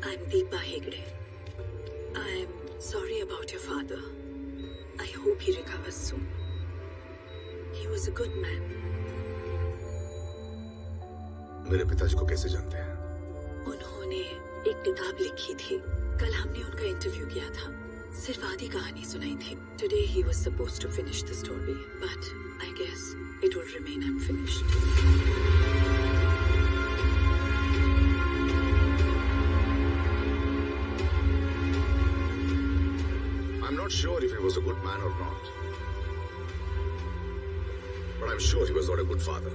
I'm Deepa Hegde. I'm sorry about your father. I hope he recovers soon. He was a good man. मेरे पिताजी को कैसे जानते हैं? उन्होंने एक किताब लिखी थी. कल हमने उनका इंटरव्यू किया था. सिर्फ आधी कहानी सुनाई थी. Today he was supposed to finish the story, but I guess it will remain unfinished. I'm not sure if he was a good man or not. But I'm sure he was not a good father,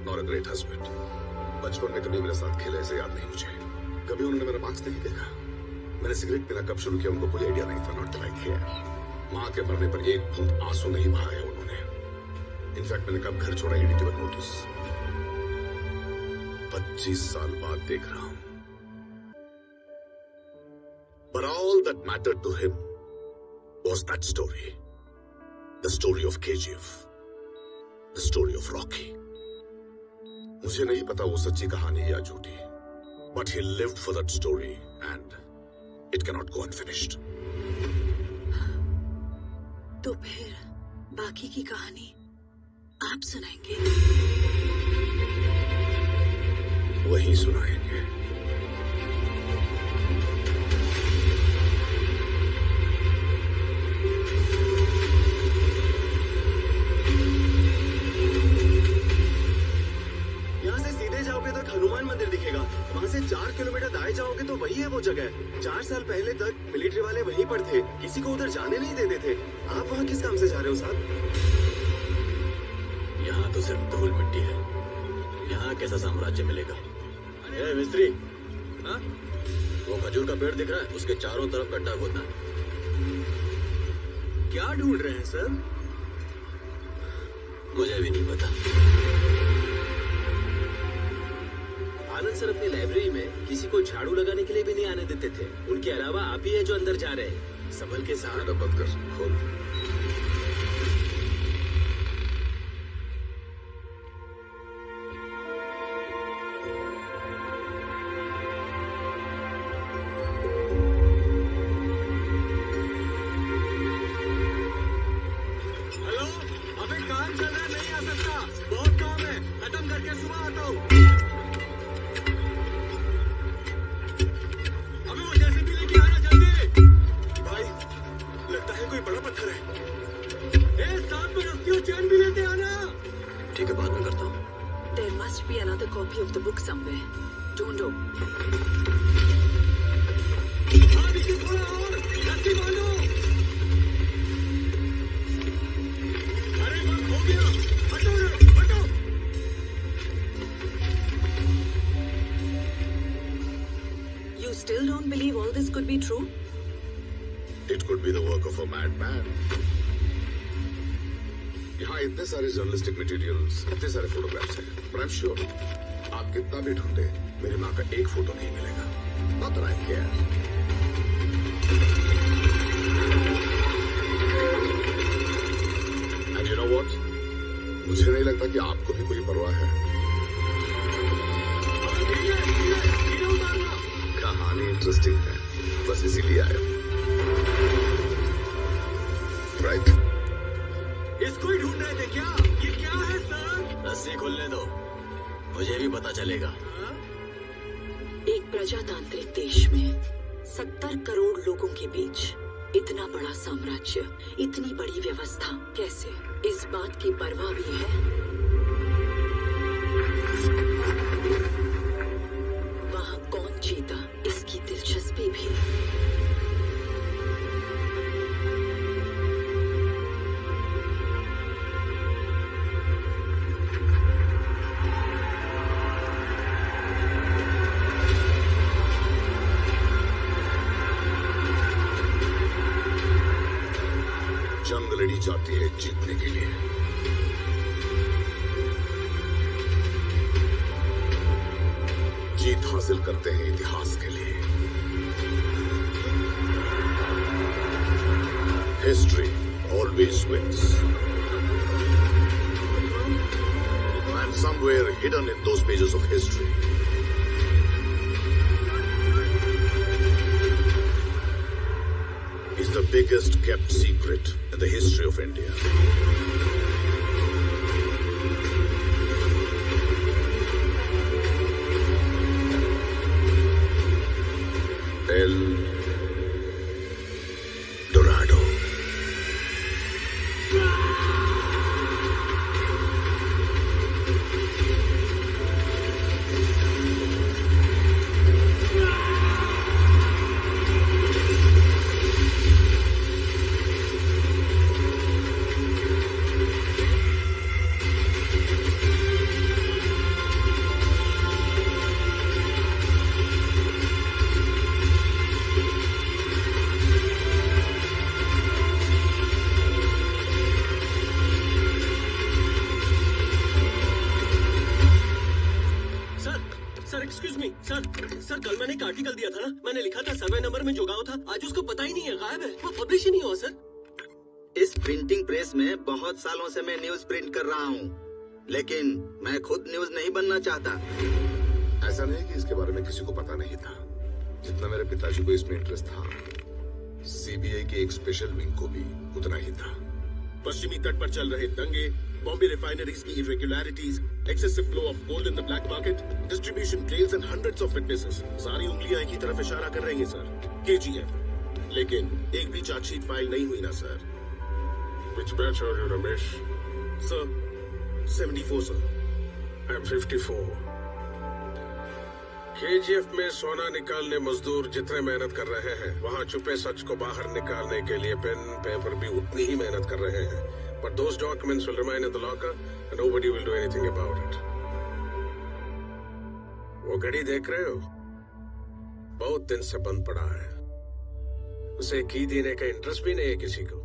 nor a great husband. बचपन में कभी मेरे साथ खेले ऐसे याद नहीं मुझे. कभी उन्होंने मेरा मार्क्स नहीं देखा. मैंने सिगरेट पीना कब शुरू किया उनको कोई आइडिया नहीं था. Not that I care. माँ के मरने पर एक बूंद आंसू नहीं बहाया उन्होंने. इनफैक्ट मैंने कब घर छोड़ा ये केवल नोटिस. 25 साल बाद देख रहा हूं. But all that mattered to him was that story. The story of KGF. The story of Rocky. मुझे नहीं पता वो सच्ची कहानी है या झूठी. But he lived for that story and it cannot go unfinished. तो फिर बाकी की कहानी आप सुनाएंगे? वही सुनाएंगे. हनुमान मंदिर दिखेगा. वहाँ से 4 किलोमीटर दाएं जाओगे तो वही है वो जगह. 4 साल पहले तक मिलिट्री वाले वहीं पर थे. किसी को उधर जाने नहीं देते थे. आप वहाँ किस काम से जा रहे हो साहब? यहाँ तो सिर्फ धूल मिट्टी है. यहाँ कैसा साम्राज्य मिलेगा? अरे मिस्त्री, हाँ? वो खजूर का पेड़ दिख रहा है, उसके चारों तरफ गड्ढा खोदना है. क्या ढूंढ रहे हैं सर? मुझे भी नहीं पता. आनंद सर अपनी लाइब्रेरी में किसी को झाड़ू लगाने के लिए भी नहीं आने देते थे. उनके अलावा आप ही है जो अंदर जा रहे हैं. संभल के साथ. बंद कर. खोल. हेलो, अबे काम चल रहा है, नहीं आ सकता. बहुत काम है, खत्म करके सुबह आता हूँ. ठीक है, बाद में करता हूँ. There must be another copy of the book somewhere. Don't know. थोड़ा और रस्सी बांधो. अरे बस हो गया. हटो रे, हटो. You still don't believe all this could be true? It could be the work of a madman. यहाँ इतने सारे जर्नलिस्टिक मटेरियल्स, इतने सारे फोटोग्राफ्स हैं, but I'm sure आप कितना भी ढूंढे मेरी माँ का एक फोटो नहीं मिलेगा. Not that I care. And you know what? मुझे नहीं लगता कि आपको भी कोई परवाह है. कहानी इंटरेस्टिंग है, बस इसीलिए आया. Right? इसको ही ढूंढ रहे थे क्या? ये क्या है सर? रस्सी खोलने दो, मुझे भी पता चलेगा. एक प्रजातांत्रिक देश में 70 करोड़ लोगों के बीच इतना बड़ा साम्राज्य, इतनी बड़ी व्यवस्था, कैसे? इस बात की परवाह भी है? वहाँ कौन जीता, इसकी दिलचस्पी भी. जंग लड़ी जाती है जीतने के लिए. जीत हासिल करते हैं इतिहास के लिए. History always wins. And somewhere hidden in those pages of history longest kept secret in the history of India. El Dorado. Sir कल मैंने एक आर्टिकल दिया था ना, मैंने लिखा था 7 नंबर में जो गाँव था आज उसको पता ही नहीं है, गायब है, वो पब्लिश ही नहीं हुआ सर। इस प्रिंटिंग प्रेस में बहुत सालों से मैं न्यूज प्रिंट कर रहा हूँ, लेकिन मैं खुद न्यूज नहीं बनना चाहता। ऐसा नहीं कि इसके बारे में किसी को पता नहीं था। जितना मेरे पिताजी को इसमें इंटरेस्ट था, सीबीआई की एक स्पेशल विंग को भी उतना ही था। पश्चिमी तट पर चल रहे दंगे, बॉम्बे रिफाइनरीज की irregularities, excessive flow of gold in the black market, distribution trails and hundreds of witnesses, सारी उंगलियां एक ही तरफ इशारा कर रही हैं सर, केजीएफ। लेकिन एक भी चार्जशीट फाइल नहीं हुई ना sir. Which batch are you, Ramesh? Sir 74 sir. I'm 54. KGF में सोना निकालने मजदूर जितने मेहनत कर रहे हैं, वहाँ छुपे सच को बाहर निकालने के लिए पेन पेपर भी उतनी ही मेहनत कर रहे हैं। But those documents will remain in the locker and nobody will do anything about it. वो घड़ी देख रहे हो? बहुत दिन से बंद पड़ा है। उसे की देने का इंटरेस्ट भी नहीं है किसी को।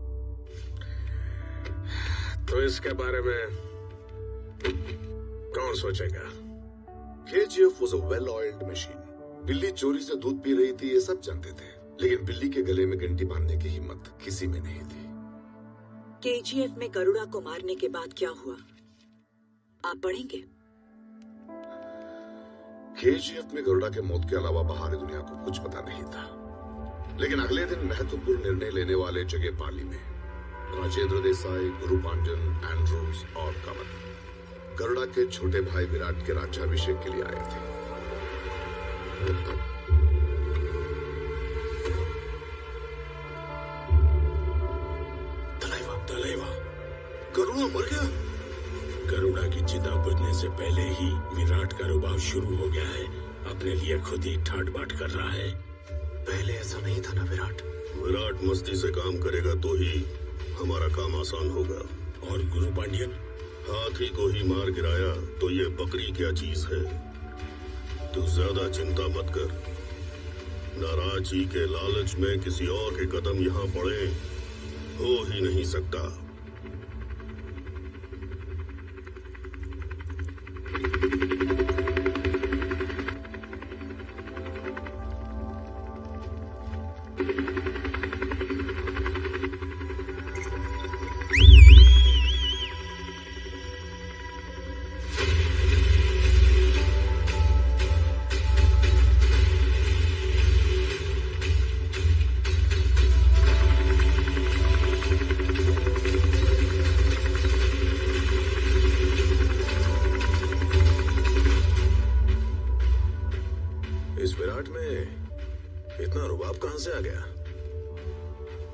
तो इसके बारे में कौन सोचेगा? KGF was a well-oiled machine. बिल्ली चोरी से दूध पी रही थी, ये सब जानते थे, लेकिन बिल्ली के गले में घंटी बांधने की हिम्मत किसी में नहीं थी। केजीएफ में गरुड़ा को मारने के बाद क्या हुआ, आप पढ़ेंगे? केजीएफ में गरुड़ा के मौत के अलावा बाहरी दुनिया को कुछ पता नहीं था। लेकिन अगले दिन महत्वपूर्ण निर्णय लेने वाले जगह पाली में राजेंद्र देसाई, गुरु पांजन, एंड्रूज और कमल गरुड़ा के छोटे भाई विराट के राज्याभिषेक के लिए आए थे। गरुड़ा मर गया। गरुड़ा की चिता बुझने से पहले ही विराट का रुबाब शुरू हो गया है, अपने लिए खुद ही ठाट बाट कर रहा है। पहले ऐसा नहीं था ना विराट। विराट मस्ती से काम करेगा तो ही हमारा काम आसान होगा। और गुरु पांड्यन, हाथी को ही मार गिराया तो ये बकरी क्या चीज है। तू ज्यादा चिंता मत कर, नाराज जी के लालच में किसी और के कदम यहाँ पड़े, हो ही नहीं सकता।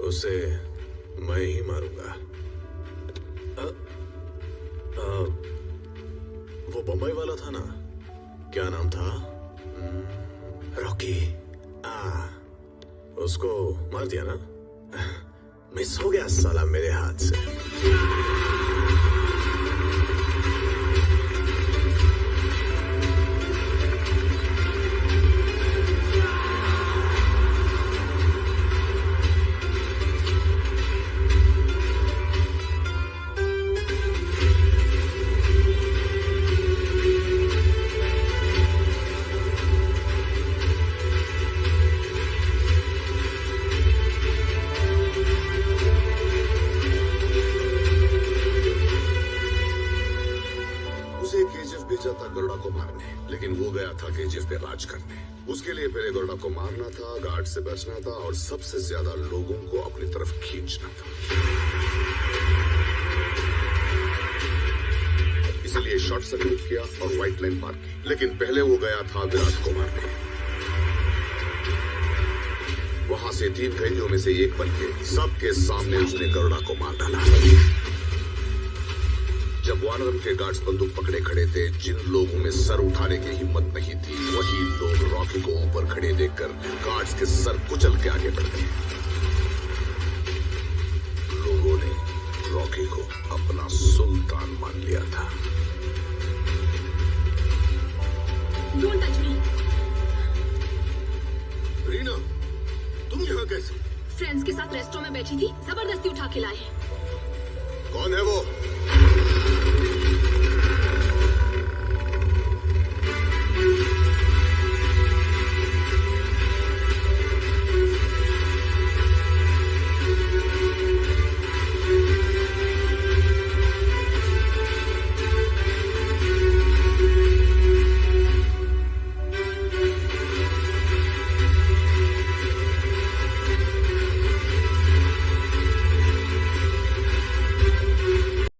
उसे मैं ही मारूंगा। वो बम्बई वाला था ना, क्या नाम था? रॉकी। उसको मार दिया ना? मिस हो गया साला मेरे हाथ से। को मारना था, गार्ड से बचना था और सबसे ज्यादा लोगों को अपनी तरफ खींचना था। इसलिए शॉर्ट सर्किट किया और व्हाइट लाइन पार की। लेकिन पहले वो गया था विराट को मारने। वहां से 3 कैदियों में से एक बनके सबके सामने उसने गरुड़ा को मार डाला। जब वानरम के गार्ड्स बंदूक पकड़े खड़े थे, जिन लोगों में सर उठाने की हिम्मत नहीं थी, वही लोग रॉकी को ऊपर खड़े देखकर गार्ड्स के सर कुचल के आगे बढ़ गए। लोगों ने रॉकी को अपना सुल्तान मान लिया था। Don't touch me. रीना, तुम यहाँ कैसे? फ्रेंड्स के साथ रेस्टोरेंट में बैठी थी, जबरदस्ती उठा के लाए हैं। कौन है वो?